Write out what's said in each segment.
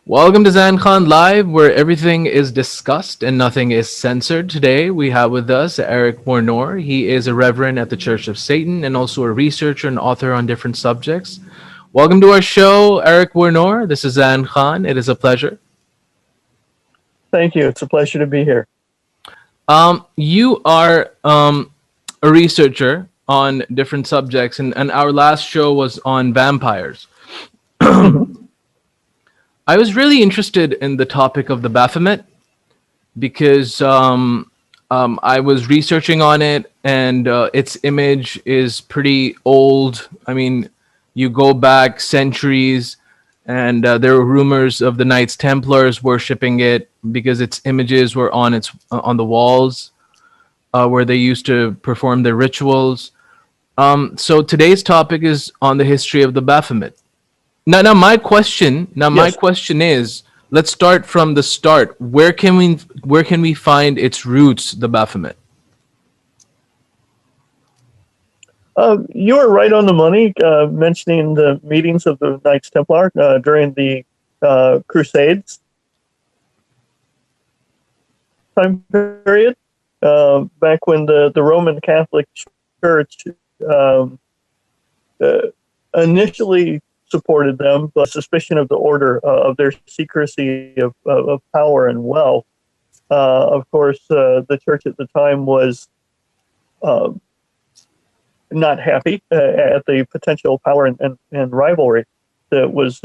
Welcome to Zain Live, where everything is discussed and nothing is censored. Today, we have with us Eric Vernor. He is a Reverend at the Church of Satan and also a researcher and author on different subjects. Welcome to our show, Eric Vernor. This is Zain Khan. It is a pleasure. Thank you. It's a pleasure to be here. You are a researcher on different subjects, and our last show was on vampires. Mhm. I was really interested in the topic of the Baphomet because I was researching on it, and its image is pretty old. I mean, you go back centuries, and there were rumors of the Knights Templars worshiping it because its images were on the walls where they used to perform their rituals. So today's topic is on the history of the Baphomet. My Yes. question is, let's start from the start. Where can we find its roots, the Baphomet? You were right on the money mentioning the meetings of the Knights Templar during the Crusades time period, back when the Roman Catholic Church um, uh, initially supported them, but suspicion of the order of their secrecy of power and wealth. Of course, the church at the time was uh, not happy at the potential power and rivalry that was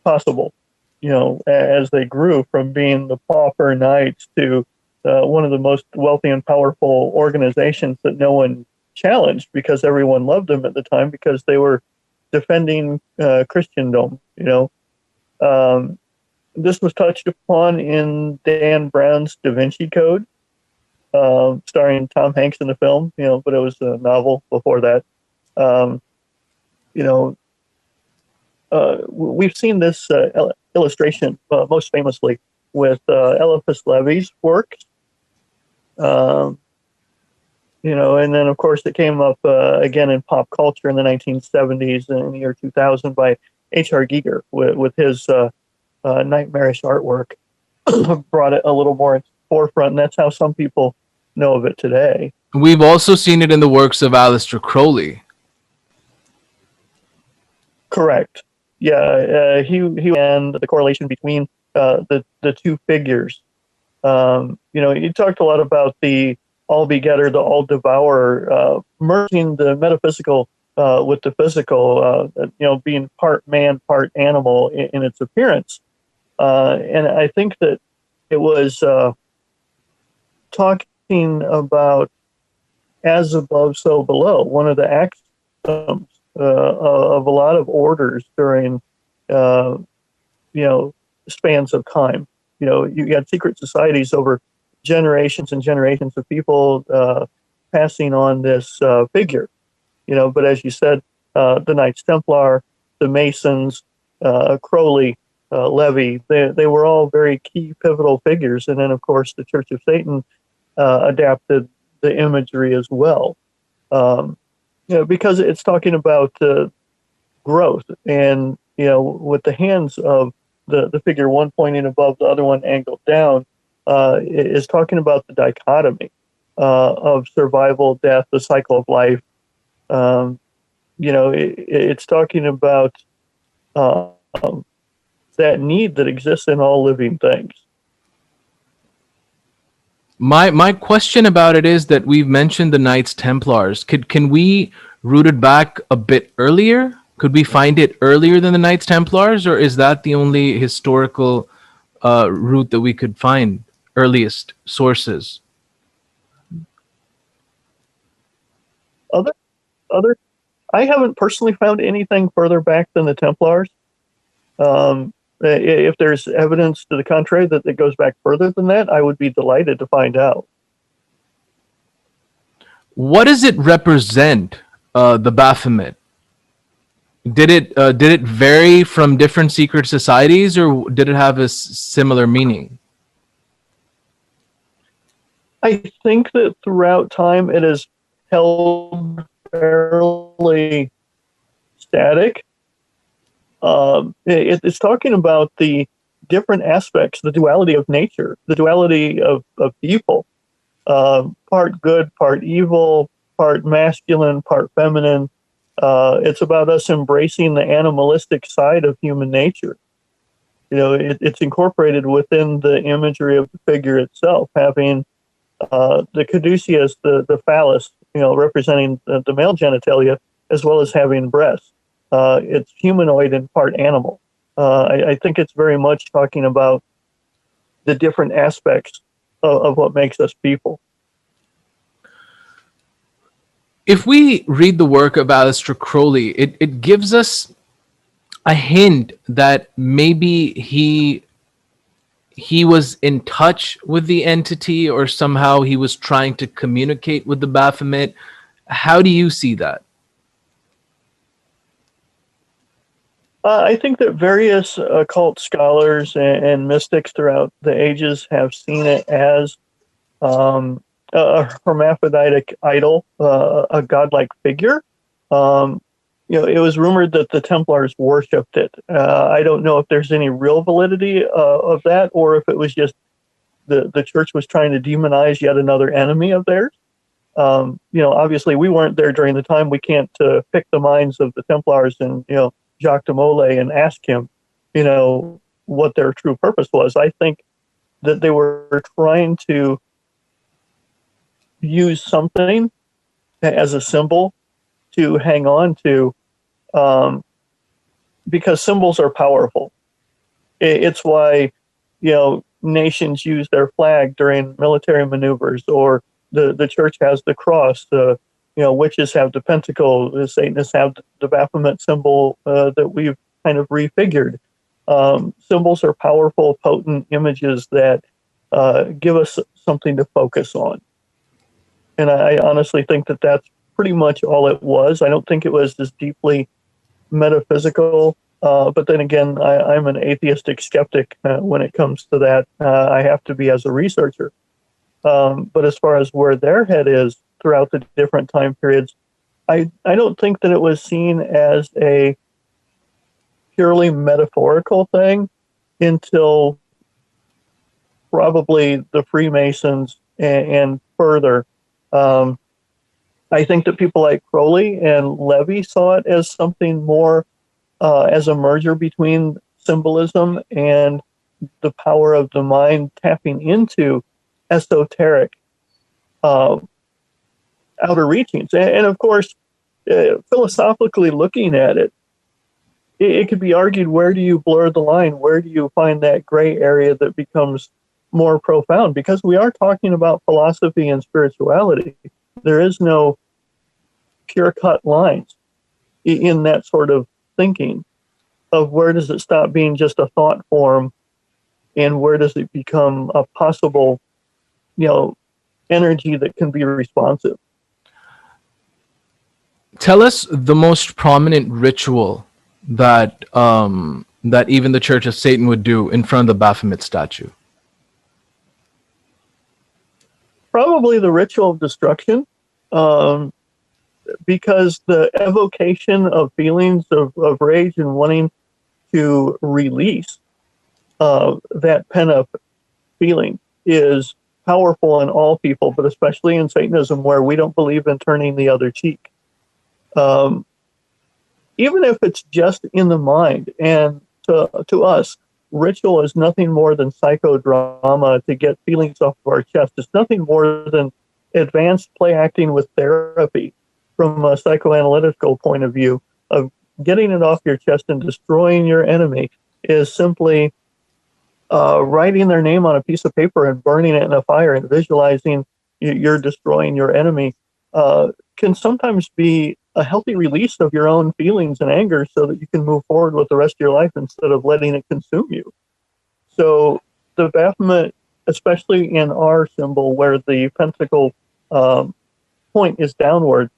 possible. You know, as they grew from being the pauper knights to one of the most wealthy and powerful organizations that no one challenged because everyone loved them at the time because they were defending Christendom. Um, this was touched upon in Dan Brown's Da Vinci Code, starring Tom Hanks in the film. But it was a novel before that. Um, you know, we've seen this illustration most famously with Eliphas Levi's works. Um, and then of course it came up again in pop culture in the 1970s and in the year 2000 by H.R. Giger with his nightmarish artwork. Brought it a little more into the forefront, and that's how some people know of it today. We've also seen it in the works of Aleister Crowley. Correct. Yeah, he and the correlation between the two figures. You talked a lot about the all begetter, the all devourer, merging the metaphysical with the physical. Being part man, part animal in its appearance. And I think that it was talking about as above, so below. One of the axioms of a lot of orders during, uh, spans of time. You had secret societies over generations and generations of people passing on this figure. But as you said, the Knights Templar, the Masons, Crowley, Levy, they were all very key pivotal figures. And then, of course, the Church of Satan adapted the imagery as well. Because it's talking about growth, and with the hands of the figure one pointing above, the other one angled down, is talking about the dichotomy of survival, death, the cycle of life. It's talking about um, that need that exists in all living things. My question about it is that we've mentioned the Knights Templars. Can we root it back a bit earlier? Could we find it earlier than the Knights Templars, or is that the only historical route that we could find, earliest sources? Other, other, I haven't personally found anything further back than the Templars. If there's evidence to the contrary that it goes back further than that, I would be delighted to find out. What does it represent, the Baphomet? Did it vary from different secret societies, or did it have a similar meaning? I think that throughout time it has held fairly static. It's talking about the different aspects, the duality of nature, the duality of people, part good, part evil, part masculine, part feminine. It's about us embracing the animalistic side of human nature. It's incorporated within the imagery of the figure itself, having the caduceus, the phallus, representing the male genitalia, as well as having breasts. It's humanoid and part animal. I think it's very much talking about the different aspects of what makes us people. If we read the work of Aleister Crowley, it gives us a hint that maybe he was in touch with the entity, or somehow he was trying to communicate with the Baphomet. How do you see that? I think that various occult scholars and mystics throughout the ages have seen it as a hermaphroditic idol, a godlike figure. It was rumored that the Templars worshipped it. I don't know if there's any real validity of that, or if it was just the church was trying to demonize yet another enemy of theirs. Obviously we weren't there during the time. We can't pick the minds of the Templars and, Jacques de Molay and ask him, what their true purpose was. I think that they were trying to use something as a symbol to hang on to, because symbols are powerful. It's why, nations use their flag during military maneuvers, or the church has the cross. Witches have the pentacle. The Satanists have the Baphomet symbol that we've kind of refigured. Symbols are powerful, potent images that give us something to focus on. And I honestly think that that's pretty much all it was. I don't think it was as deeply metaphysical. But then again, I'm an atheistic skeptic when it comes to that. I have to be as a researcher. But as far as where their head is throughout the different time periods, I don't think that it was seen as a purely metaphorical thing until probably the Freemasons and further. I think that people like Crowley and Levy saw it as something more, as a merger between symbolism and the power of the mind tapping into esoteric outer reachings. And of course, philosophically looking at it, it could be argued, where do you blur the line? Where do you find that gray area that becomes more profound? Because we are talking about philosophy and spirituality. There is no pure-cut lines in that sort of thinking of where does it stop being just a thought form and where does it become a possible, energy that can be responsive. Tell us the most prominent ritual that that even the Church of Satan would do in front of the Baphomet statue. Probably the ritual of destruction, because the evocation of feelings of rage and wanting to release that pent-up feeling is powerful in all people, but especially in Satanism, where we don't believe in turning the other cheek. Even if it's just in the mind, and to us, ritual is nothing more than psychodrama to get feelings off of our chest. It's nothing more than advanced play acting with therapy from a psychoanalytical point of view of getting it off your chest and destroying your enemy is simply writing their name on a piece of paper and burning it in a fire and visualizing you're destroying your enemy can sometimes be a healthy release of your own feelings and anger so that you can move forward with the rest of your life instead of letting it consume you. So the Baphomet, especially in our symbol where the pentacle point is downward,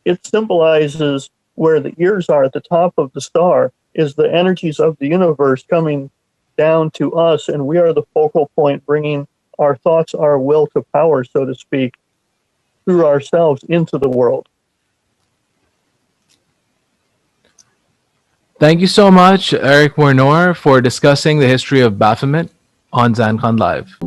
it symbolizes where the ears are at the top of the star is the energies of the universe coming down to us, and we are the focal point, bringing our thoughts, our will to power, so to speak, through ourselves into the world. Thank you so much, Eric Vernor, for discussing the history of Baphomet on ZanCon Live.